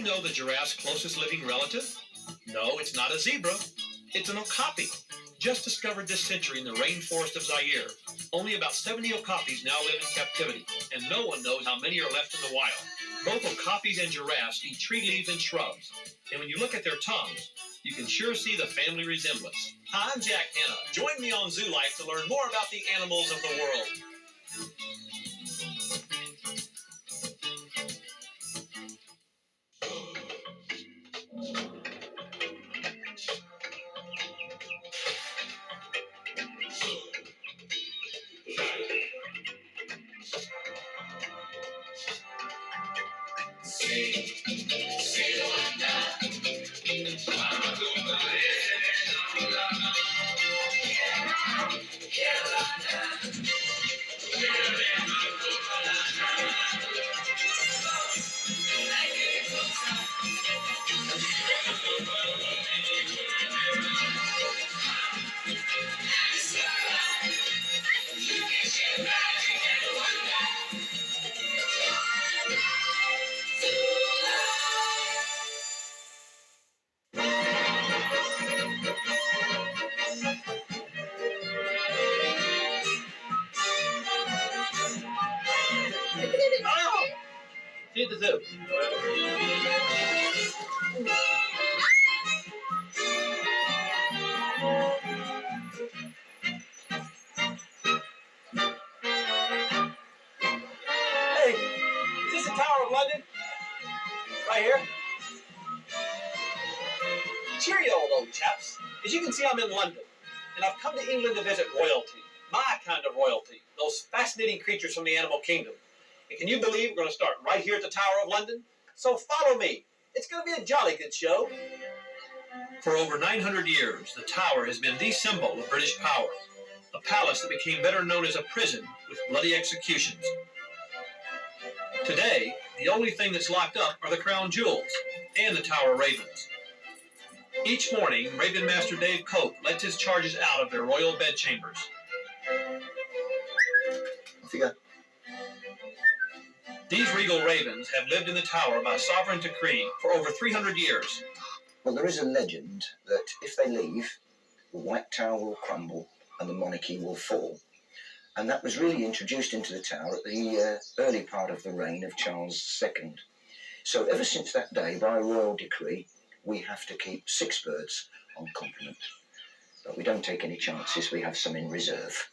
you know the giraffe's closest living relative? No, it's not a zebra. It's an okapi, just discovered this century in the rainforest of Zaire. Only about 70 okapis now live in captivity, and no one knows how many are left in the wild. Both okapis and giraffes eat tree leaves and shrubs, and when you look at their tongues, you can sure see the family resemblance. Hi, I'm Jack Hanna. Join me on Zoo Life to learn more about the animals of the world. See the zoo. Hey, is this the Tower of London? Right here? Cheerio, old chaps. As you can see, I'm in London, and I've come to England to visit royalty. My kind of royalty. Those fascinating creatures from the animal kingdom. And can you believe we're going to start right here at the Tower of London? So follow me. It's going to be a jolly good show. For over 900 years, the Tower has been the symbol of British power. A palace that became better known as a prison with bloody executions. Today, the only thing that's locked up are the crown jewels and the Tower ravens. Each morning, Raven Master Dave Cope lets his charges out of their royal bedchambers. Off you go. These regal ravens have lived in the Tower by sovereign decree for over 300 years. Well, there is a legend that if they leave, the White Tower will crumble and the monarchy will fall. And that was really introduced into the Tower at the early part of the reign of Charles II. So ever since that day, by royal decree, we have to keep 6 birds on complement. But we don't take any chances, we have some in reserve.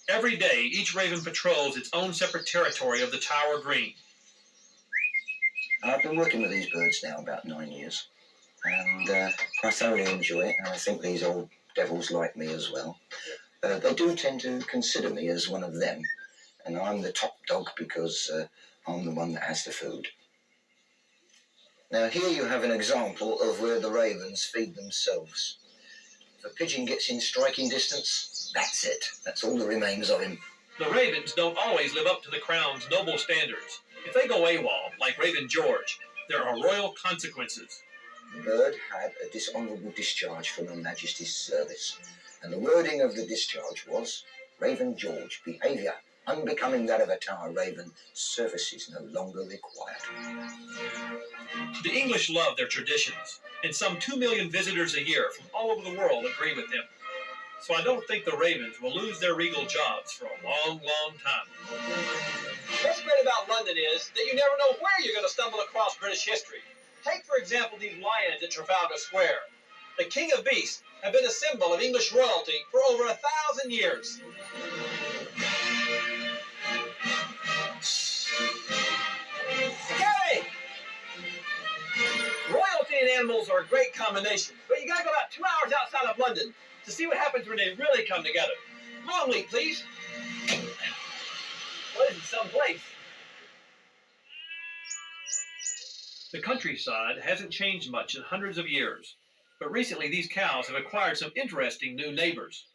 Every day, each raven patrols its own separate territory of the Tower Green. I've been working with these birds now about 9 years, and I thoroughly enjoy it, and I think these old devils like me as well. They do tend to consider me as one of them, and I'm the top dog because I'm the one that has the food. Now here you have an example of where the ravens feed themselves. If a pigeon gets in striking distance, that's it. That's all that remains of him. The ravens don't always live up to the crown's noble standards. If they go AWOL, like Raven George, there are royal consequences. The bird had a dishonourable discharge from Her Majesty's service, and the wording of the discharge was, Raven George, behaviour unbecoming that of a tower raven, service is no longer required. The English love their traditions, and some 2 million visitors a year from all over the world agree with them. So I don't think the ravens will lose their regal jobs for a long, long time. What's great about London is that you never know where you're going to stumble across British history. Take, for example, these lions at Trafalgar Square. The King of Beasts have been a symbol of English royalty for over 1,000 years. Gary! Royalty and animals are a great combination, but you gotta go about 2 hours outside of London to see what happens when they really come together. Longleat, please. What is it, someplace? The countryside hasn't changed much in hundreds of years, but recently these cows have acquired some interesting new neighbors.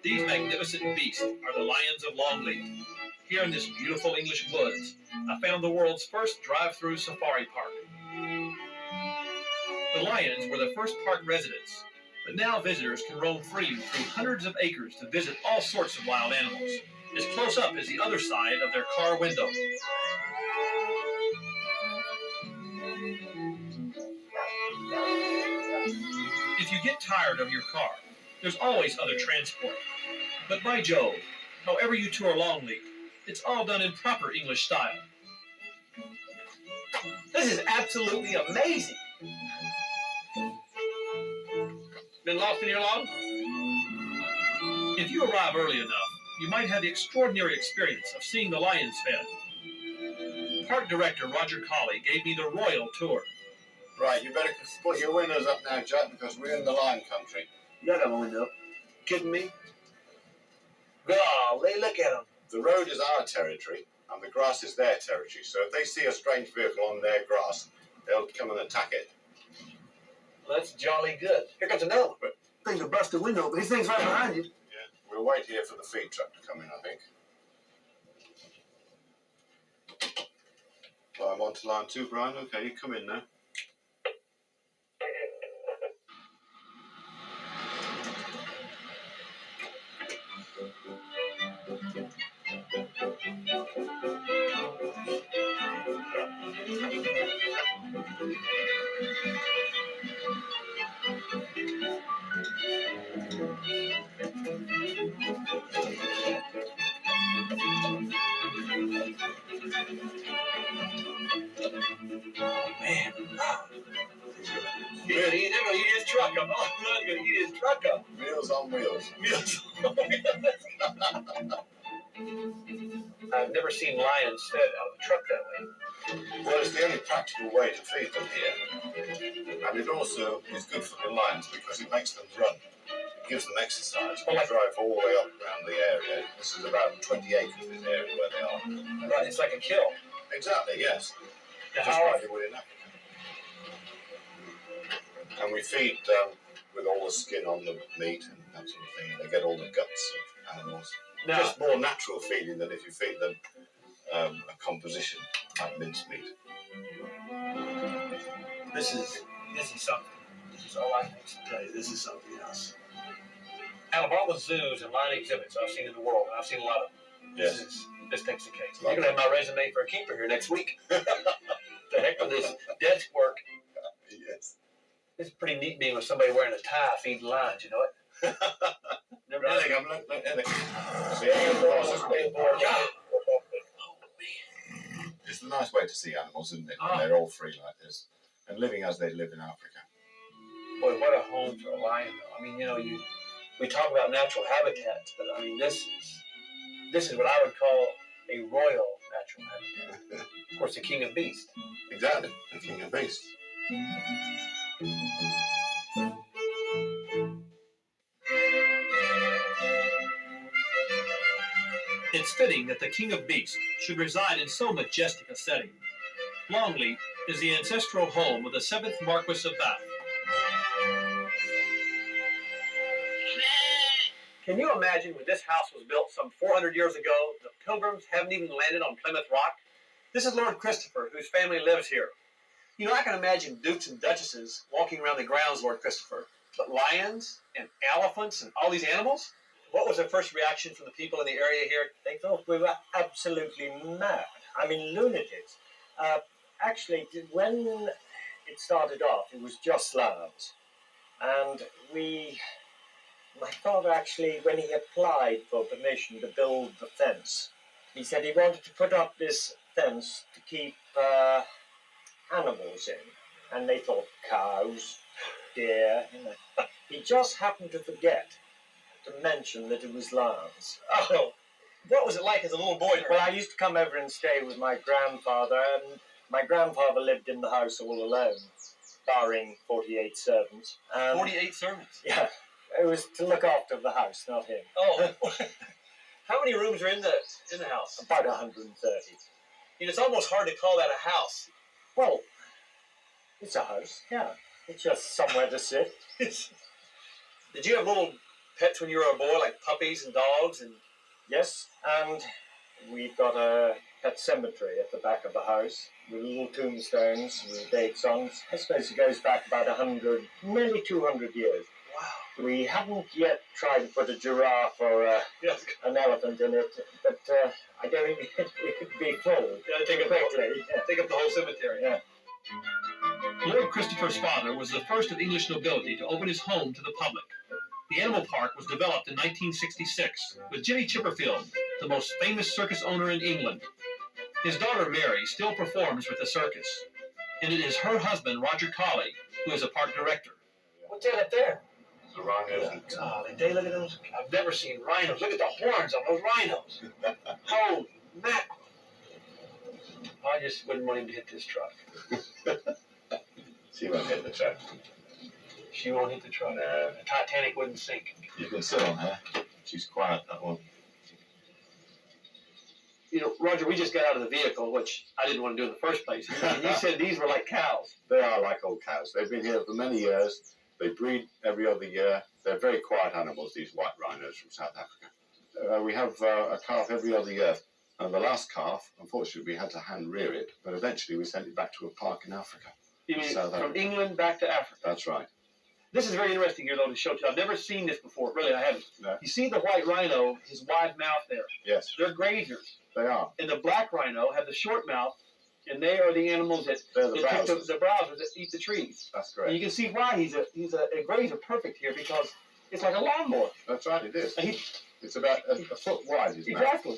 These magnificent beasts are the lions of Longleat. Here in this beautiful English woods, I found the world's first drive-through safari park. The lions were the first park residents, but now visitors can roam freely through hundreds of acres to visit all sorts of wild animals. as close up as the other side of their car window. If you get tired of your car, there's always other transport. But by Jove, however you tour Longleat, it's all done in proper English style. This is absolutely amazing. Been lost in here long? If you arrive early enough, you might have the extraordinary experience of seeing the lions fed. Park director Roger Colley gave me the royal tour. Right, you better put your windows up now, Jack, because we're in the lion country. You don't have a window. Kidding me? Golly, look at them. The road is our territory, and the grass is their territory. So if they see a strange vehicle on their grass, they'll come and attack it. Well, that's jolly good. Here comes another one. Things will bust the window, but these things right behind you. Yeah, we'll wait here for the feed truck to come in, I think. Well, I'm on to line 2, Brian. Okay, you come in now. Man, he's gonna eat his truck up. Oh, he's gonna eat his truck up. Meals on wheels. I've never seen lions fed out of a truck that way. Well, it's the only practical way to feed them here. And it also is good for the lions because it makes them run. It gives them exercise. We drive all the way up around the area. This is about 20 acres, this area where they are. Right, it's like a kill. Exactly, yes. Now, Just how like they would in Africa. And we feed with all the skin on the meat and that sort of thing. They get all the guts of animals. Now, Just more natural feeding than if you feed them a composition like mincemeat. this is something. This is all I can tell you. This is something else. Out of all the zoos and lion exhibits I've seen in the world, and I've seen a lot of them, Yes. this takes the case. You're gonna have my resume for a keeper here next week. The heck with this desk work. Yes. It's pretty neat being with somebody wearing a tie feeding lions, you know it? Never There done they it. come, look, there they come. See, it's a nice way to see animals, isn't it? Oh. When they're all free like this and living as they live in Africa. Boy, what a home for a lion, though. I mean, we talk about natural habitats, but I mean, this is what I would call a royal natural habitat. Of course, the king of beasts. Exactly, the king of beasts. It's fitting that the king of beasts should reside in so majestic a setting. Longleat is the ancestral home of the 7th Marquis of Bath. Can you imagine when this house was built some 400 years ago, the Pilgrims haven't even landed on Plymouth Rock? This is Lord Christopher, whose family lives here. You know, I can imagine dukes and duchesses walking around the grounds, Lord Christopher. But lions and elephants and all these animals? What was the first reaction from the people in the area here? They thought we were absolutely mad. I mean, lunatics. Actually, when it started off, it was just lambs. And my father actually, when he applied for permission to build the fence, he said he wanted to put up this fence to keep animals in. And they thought cows, deer, you know. He just happened to forget to mention that it was lambs. Oh, what was it like as a little boy? Well, I used to come over and stay with my grandfather, and my grandfather lived in the house all alone, barring 48 servants. 48 servants. Yeah, it was to look after the house, not him. Oh, how many rooms are in the house? About 130. You know, it's almost hard to call that a house. Well, it's a house, yeah. It's just somewhere to sit. Did you have little pets when you were a boy, like puppies and dogs? And Yes, and we've got a pet cemetery at the back of the house with little tombstones with dates on. I suppose it goes back about 100, nearly 200 years. wow, We haven't yet tried to put a giraffe or Yes. an elephant in it, but I don't think it would be full. Yeah, take up the whole cemetery. Yeah. Lord Christopher's father was the first of English nobility to open his home to the public. The animal park was developed in 1966 with Jimmy Chipperfield, the most famous circus owner in England. His daughter Mary still performs with the circus, and it is her husband Roger Colley who is a park director. What's that up there? The rhinos. They look at those. I've never seen rhinos. Look at the horns on those rhinos. Holy mackerel. I just wouldn't want him to hit this truck. She won't hit the truck. She won't hit the truck. The Titanic wouldn't sink. You can sit on her. She's quiet, that one. You know, Roger, we just got out of the vehicle, which I didn't want to do in the first place. And you said these were like cows. They are like old cows. They've been here for many years. They breed every other year. They're very quiet animals, these white rhinos from South Africa. We have a calf every other year. And the last calf, unfortunately, we had to hand rear it, but eventually we sent it back to a park in Africa. You mean South from Africa. England back to Africa? That's right. This is very interesting here, though, to show to you. I've never seen this before. Really, I haven't. No. You see the white rhino, his wide mouth there. Yes, They're grazers. they are. And the black rhino have the short mouth, and they are the animals that They're the that pick browsers. the browsers that eat the trees. That's And you correct. can see why he's a grazer perfect here, because it's like a lawnmower. That's right, it is. And he, It's about a foot wide, his mouth. exactly.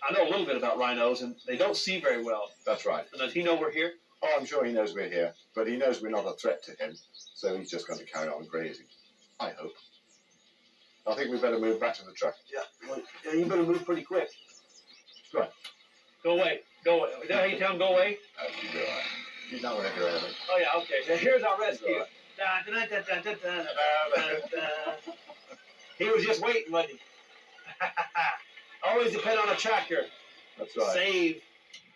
I know a little bit about rhinos, and they don't see very well. That's right. And does he know we're here? Oh, I'm sure he knows we're here, but he knows we're not a threat to him, so he's just going to carry on grazing. I hope. I think we better move back to the truck. Yeah. Well, you better move pretty quick. Right. Go away. Go away. Is that how you tell him go away? You do all right. You don't want to go ahead. Oh, yeah, okay. Now, here's our rescue. Right. He was just waiting, wasn't he? Always depend on a tractor. That's right. Save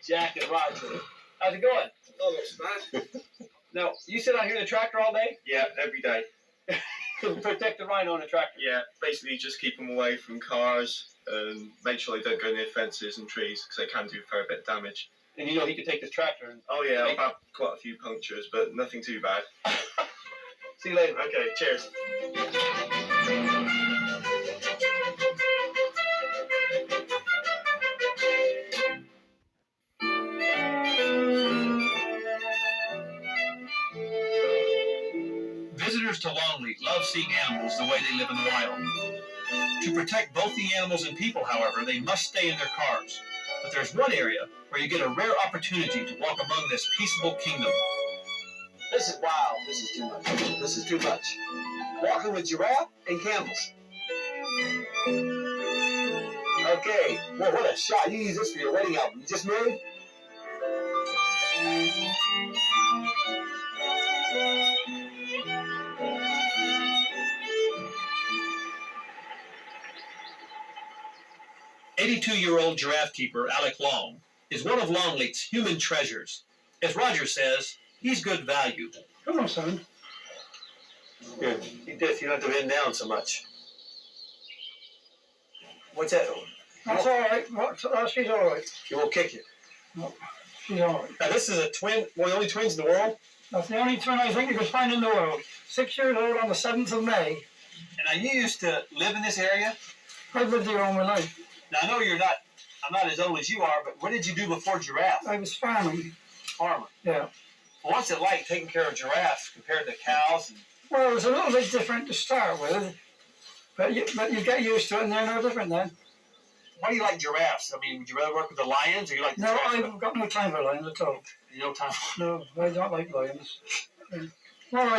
Jack and Roger. How's it going? Oh, looks bad. Now, you sit out here in the tractor all day? Yeah, every day. To protect the rhino in the tractor. Yeah, basically just keep them away from cars and make sure they don't go near fences and trees because they can do a fair bit of damage. And you know he could take this tractor and Oh yeah, I've had quite a few punctures, but nothing too bad. see you later. Okay, cheers. Visitors to Longleat love seeing animals the way they live in the wild. To protect both the animals and people, however, they must stay in their cars. But there's one area where you get a rare opportunity to walk among this peaceable kingdom. This is wild. This is too much. This is too much. Walking with Giraffe and camels. Okay. Well, what a shot. You use this for your wedding album. You just married? "82-year-old giraffe keeper Alec Long is one of Longleat's human treasures. As Roger says, he's good value. Come on, son. Good. Eat this. You don't have to bend down so much. What's that? That's all right. She's all right. He won't kick you. She's all right. Now, this is a twin, one of the only twins in the world. That's the only twin I think you could find in the world. 6 years old on the 7th of May. And now, you used to live in this area? I've lived here all my life. Now, I know I'm not as old as you are, but what did you do before Giraffe? I was farming. Farmer. Yeah. Well, what's it like taking care of giraffes compared to cows? And Well, it was a little bit different to start with. But you get used to it and they're no different then. why do you like giraffes? I mean, would you rather work with the lions or you like the No, giraffes? I've got no time for lions at all. You know, time. No, I don't like lions. All right.